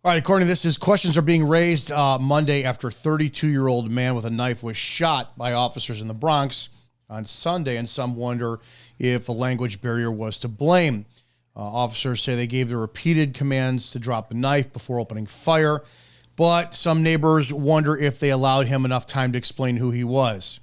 All right, according to this, questions are being raised Monday after a 32-year-old man with a knife was shot by officers in the Bronx on Sunday, and some wonder if a language barrier was to blame. Officers say they gave the repeated commands to drop the knife before opening fire, but some neighbors wonder if they allowed him enough time to explain who he was.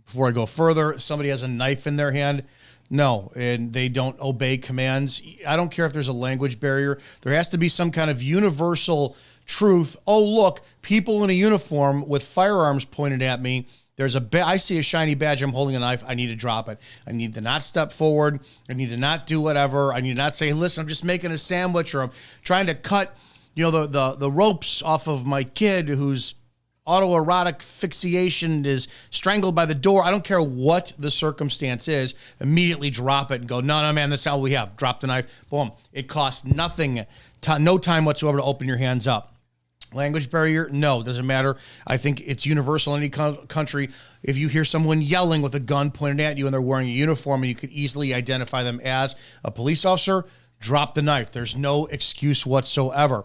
Before I go further, somebody has a knife in their hand. No, and they don't obey commands. I don't care if there's a language barrier. There has to be some kind of universal truth. Oh, look, people in a uniform with firearms pointed at me. I see a shiny badge. I'm holding a knife. I need to drop it. I need to not step forward. I need to not do whatever. I need to not say, listen, I'm just making a sandwich, or I'm trying to cut, the ropes off of my kid who's autoerotic asphyxiation is strangled by the door. I don't care what the circumstance is. Immediately drop it and go, no, man, that's all we have. Drop the knife. Boom. It costs nothing, no time whatsoever to open your hands up. Language barrier? No, doesn't matter. I think it's universal in any country. If you hear someone yelling with a gun pointed at you and they're wearing a uniform and you could easily identify them as a police officer, drop the knife. There's no excuse whatsoever.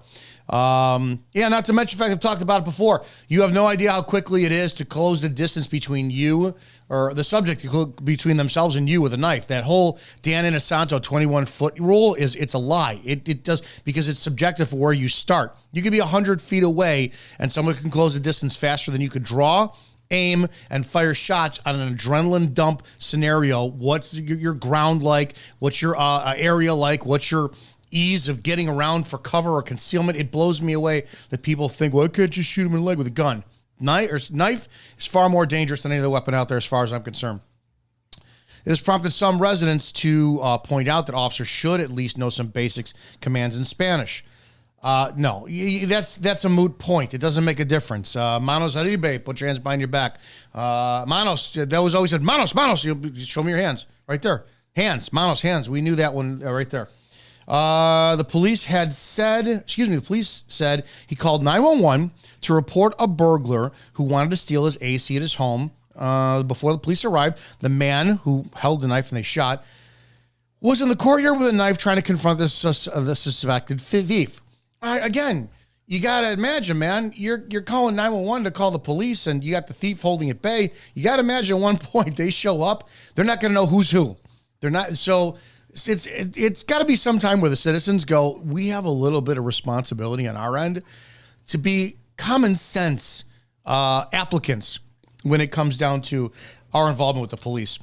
Not to mention the fact I've talked about it before. You have no idea how quickly it is to close the distance between you or the subject between themselves and you with a knife. That whole Dan Inosanto 21-foot rule it's a lie. It does, because it's subjective for where you start. You could be 100 feet away and someone can close the distance faster than you could draw, aim, and fire shots on an adrenaline dump scenario. What's your ground like? What's your area like? What's your ease of getting around for cover or concealment? It blows me away that people think, well, I can't just shoot him in the leg with a gun. Knife is far more dangerous than any other weapon out there as far as I'm concerned. It has prompted some residents to point out that officers should at least know some basics commands in Spanish. No, that's a moot point. It doesn't make a difference. Manos arriba, put your hands behind your back. Manos, that was always said, manos. You show me your hands. Right there. Hands, manos, hands. We knew that one right there. The police said he called 911 to report a burglar who wanted to steal his AC at his home. Before the police arrived, the man who held the knife and they shot was in the courtyard with a knife trying to confront the suspected thief. Again, you got to imagine, man, you're calling 911 to call the police and you got the thief holding at bay. You got to imagine at one point they show up, they're not going to know who's who. They're not, so it's got to be some time where the citizens go, we have a little bit of responsibility on our end to be common sense applicants when it comes down to our involvement with the police.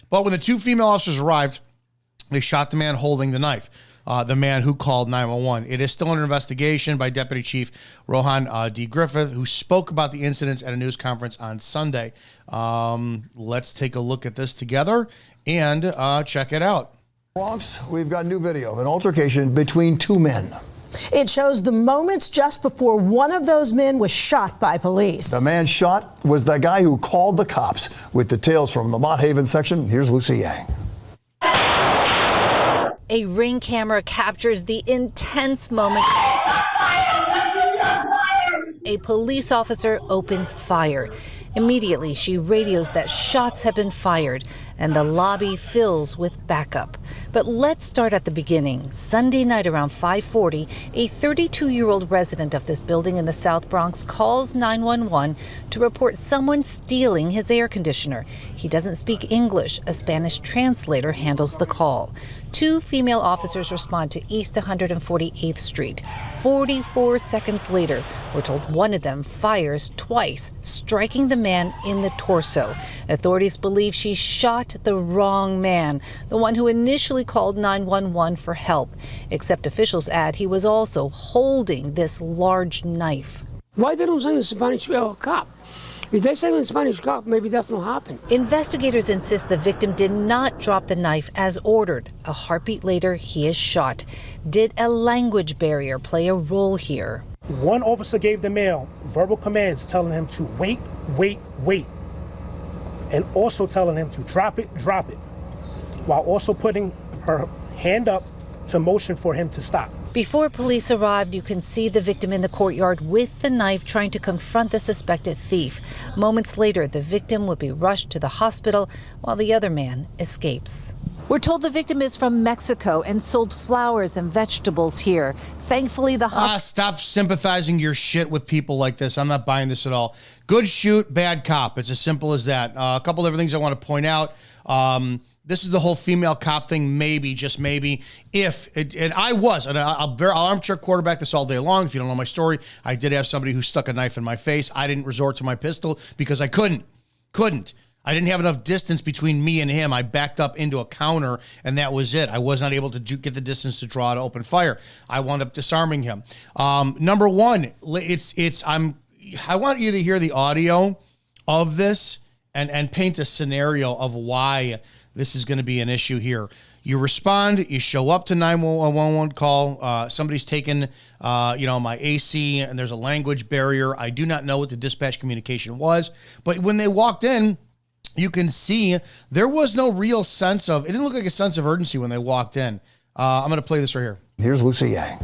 But when the two female officers arrived, they shot the man holding the knife, the man who called 911. It is still under investigation by Deputy Chief Rohan D. Griffith, who spoke about the incidents at a news conference on Sunday. Let's take a look at this together and check it out. Bronx, we've got new video of an altercation between two men. It shows the moments just before one of those men was shot by police. The man shot was the guy who called the cops. With details from the Mott Haven section, here's Lucy Yang. A Ring camera captures the intense moment. A police officer opens fire. Immediately, she radios that shots have been fired, and the lobby fills with backup. But let's start at the beginning. Sunday night around 5:40, a 32-year-old resident of this building in the South Bronx calls 911 to report someone stealing his air conditioner. He doesn't speak English. A Spanish translator handles the call. Two female officers respond to East 148th Street. 44 seconds later, we're told one of them fires twice, striking the man in the torso. Authorities believe she shot the wrong man, the one who initially called 911 for help, except officials add he was also holding this large knife. Why they don't send a Spanish cop? If they send a Spanish cop, maybe that's not happen. Investigators insist the victim did not drop the knife as ordered. A heartbeat later, he is shot. Did a language barrier play a role here? One officer gave the male verbal commands telling him to wait, and also telling him to drop it, while also putting her hand up to motion for him to stop. Before police arrived, you can see the victim in the courtyard with the knife trying to confront the suspected thief. Moments later, the victim would be rushed to the hospital while the other man escapes. We're told the victim is from Mexico and sold flowers and vegetables here. Thankfully, the hospital... Stop sympathizing your shit with people like this. I'm not buying this at all. Good shoot, bad cop. It's as simple as that. A couple other things I want to point out. This is the whole female cop thing, maybe, just maybe. I'll armchair quarterback this all day long. If you don't know my story, I did have somebody who stuck a knife in my face. I didn't resort to my pistol because I couldn't. I didn't have enough distance between me and him. I backed up into a counter, and that was it. I was not able to get the distance to draw to open fire. I wound up disarming him. Number one, I want you to hear the audio of this and paint a scenario of why this is going to be an issue here. You respond, you show up to 911 call. Somebody's taken, my AC, and there's a language barrier. I do not know what the dispatch communication was, but when they walked in, you can see there was no real sense of, it didn't look like a sense of urgency when they walked in. I'm going to play this right here. Here's Lucy Yang.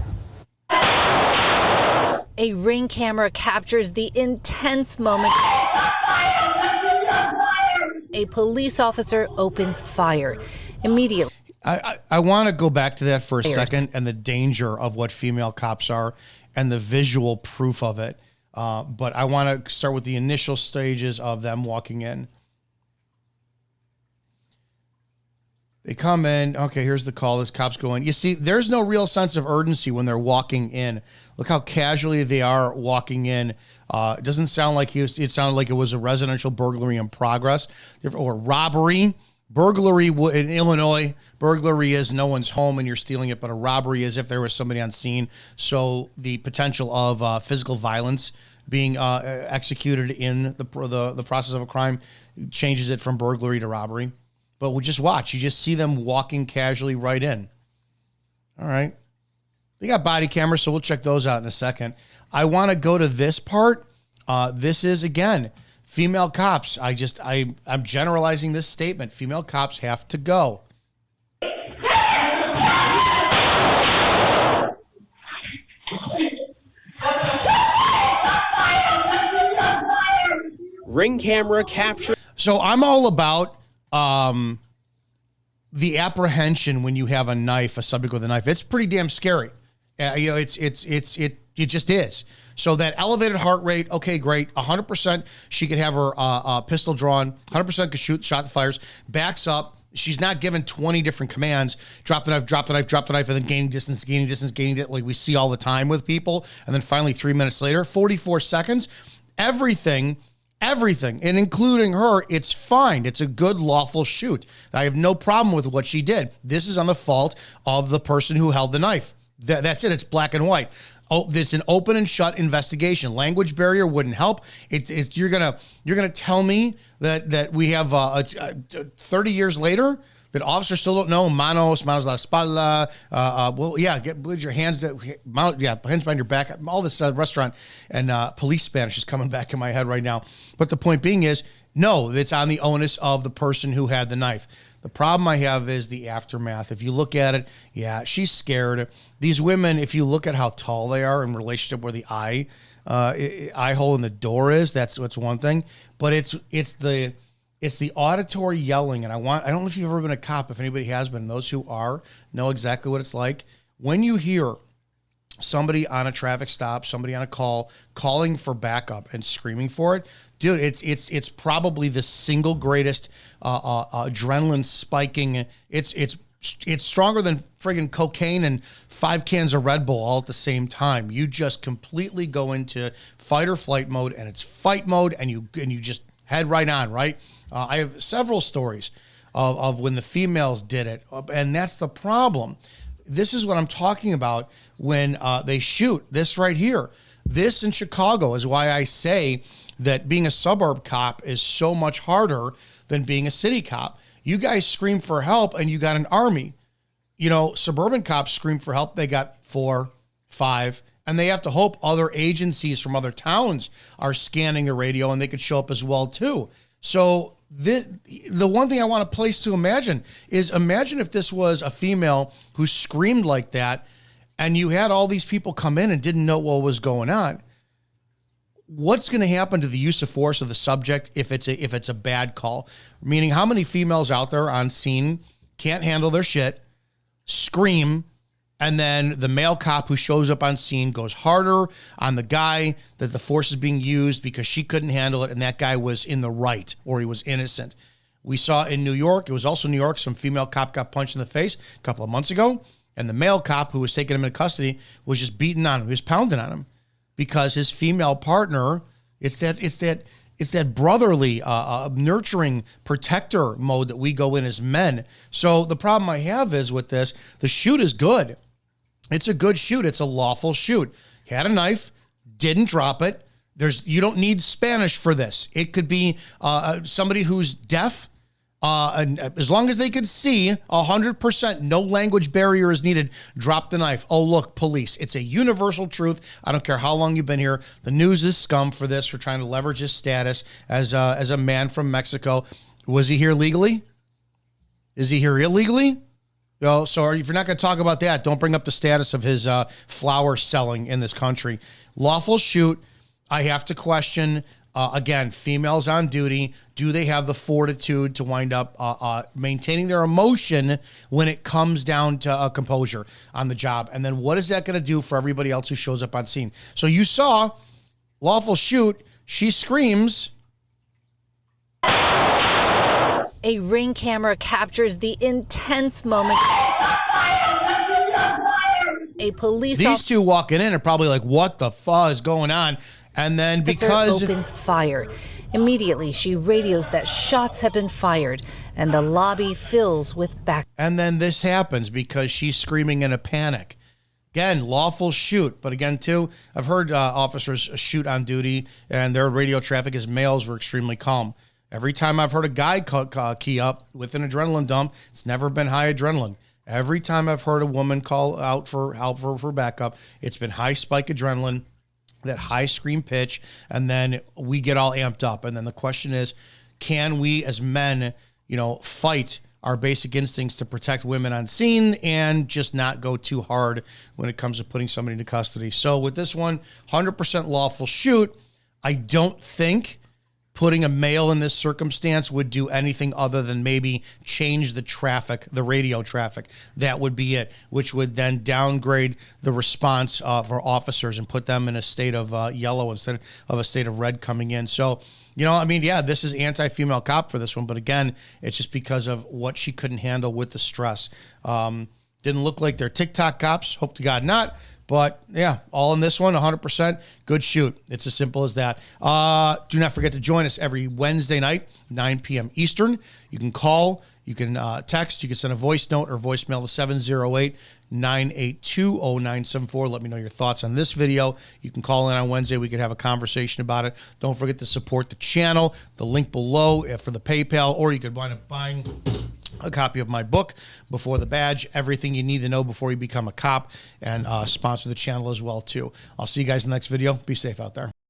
A Ring camera captures the intense moment. A police officer opens fire. Immediately. I want to go back to that for a second and the danger of what female cops are and the visual proof of it. But I want to start with the initial stages of them walking in. They come in. Okay, here's the call. This cops go in. You see, there's no real sense of urgency when they're walking in. Look how casually they are walking in. It doesn't sound like it sounded like it was a residential burglary in progress or robbery. Burglary in Illinois, burglary is no one's home and you're stealing it, but a robbery is if there was somebody on scene. So the potential of physical violence being executed in the process of a crime changes it from burglary to robbery. But we just watch. You just see them walking casually right in. All right. They got body cameras, so we'll check those out in a second. I want to go to this part. This is, again, female cops. I'm generalizing this statement. Female cops have to go. Ring camera capture. So I'm all about the apprehension when you have a knife, a subject with a knife. It's pretty damn scary. It just is. So that elevated heart rate, okay, great. 100%, she could have her pistol drawn. 100% could shoot, shot the fires. Backs up. She's not given 20 different commands. Drop the knife, drop the knife, drop the knife, and then gaining distance, gaining it, like we see all the time with people. And then finally, 3 minutes later, 44 seconds, everything, and including her, it's fine. It's a good, lawful shoot. I have no problem with what she did. This is on the fault of the person who held the knife. That's it. It's black and white. Oh, it's an open and shut investigation. Language barrier wouldn't help. You're gonna tell me that we have 30 years later that officers still don't know manos la espalda. Put your hands hands behind your back. All this restaurant and police Spanish is coming back in my head right now. But the point being is, no, it's on the onus of the person who had the knife. The problem I have is the aftermath. If you look at it, yeah, she's scared. These women, if you look at how tall they are in relationship where the eye hole in the door is, that's one thing. But it's the auditory yelling, and I don't know if you've ever been a cop. If anybody has been, those who are know exactly what it's like when you hear somebody on a traffic stop, somebody on a call, calling for backup and screaming for it. Dude, it's probably the single greatest adrenaline spiking. It's stronger than friggin' cocaine and 5 cans of Red Bull all at the same time. You just completely go into fight or flight mode, and it's fight mode, and you just head right on, right? I have several stories of when the females did it, and that's the problem. This is what I'm talking about when they shoot this right here. This in Chicago is why I say that being a suburb cop is so much harder than being a city cop. You guys scream for help and you got an army. You know, suburban cops scream for help. They got 4, 5, and they have to hope other agencies from other towns are scanning the radio and they could show up as well too. So the one thing I want a place to imagine is imagine if this was a female who screamed like that and you had all these people come in and didn't know what was going on. What's going to happen to the use of force of the subject if it's a bad call? Meaning, how many females out there on scene can't handle their shit, scream, and then the male cop who shows up on scene goes harder on the guy that the force is being used because she couldn't handle it, and that guy was in the right, or he was innocent. We saw in New York, it was also New York, some female cop got punched in the face a couple of months ago, and the male cop who was taking him into custody was just beating on him. He was pounding on him because his female partner, it's that brotherly, nurturing protector mode that we go in as men. So the problem I have is with this, the shoot is good. It's a good shoot. It's a lawful shoot. He had a knife, didn't drop it. You don't need Spanish for this. It could be somebody who's deaf, and as long as they can see 100%, no language barrier is needed. Drop the knife. Oh, look, police. It's a universal truth. I don't care how long you've been here. The news is scum for this, for trying to leverage his status as a man from Mexico. Was he here legally? Is he here illegally? So if you're not going to talk about that, don't bring up the status of his flower selling in this country. Lawful shoot. I have to question, again, females on duty. Do they have the fortitude to wind up maintaining their emotion when it comes down to composure on the job? And then what is that going to do for everybody else who shows up on scene? So you saw lawful shoot. She screams. A Ring camera captures the intense moment. A police These two walking in are probably like, what the fuck is going on? And then because opens fire. Immediately, she radios that shots have been fired, and the lobby fills with back. And then this happens because she's screaming in a panic. Again, lawful shoot. But again, too, I've heard officers shoot on duty, and their radio traffic as males were extremely calm. Every time I've heard a guy key up with an adrenaline dump, it's never been high adrenaline. Every time I've heard a woman call out for help for backup, it's been high spike adrenaline, that high scream pitch, and then we get all amped up. And then the question is, can we as men, fight our basic instincts to protect women on scene and just not go too hard when it comes to putting somebody into custody? So with this one, 100% lawful shoot. I don't think putting a male in this circumstance would do anything other than maybe change the traffic, the radio traffic. That would be it, which would then downgrade the response for officers and put them in a state of yellow instead of a state of red coming in. So, this is anti-female cop for this one. But again, it's just because of what she couldn't handle with the stress. Didn't look like they're TikTok cops. Hope to God not. But, yeah, all in this one, 100%. Good shoot. It's as simple as that. Do not forget to join us every Wednesday night, 9 p.m. Eastern. You can call, you can text, you can send a voice note or voicemail to 708-982-0974. Let me know your thoughts on this video. You can call in on Wednesday. We could have a conversation about it. Don't forget to support the channel. The link below for the PayPal, or you could wind up buying a copy of my book, Before the Badge, Everything You Need to Know Before You Become a Cop, and sponsor the channel as well, too. I'll see you guys in the next video. Be safe out there.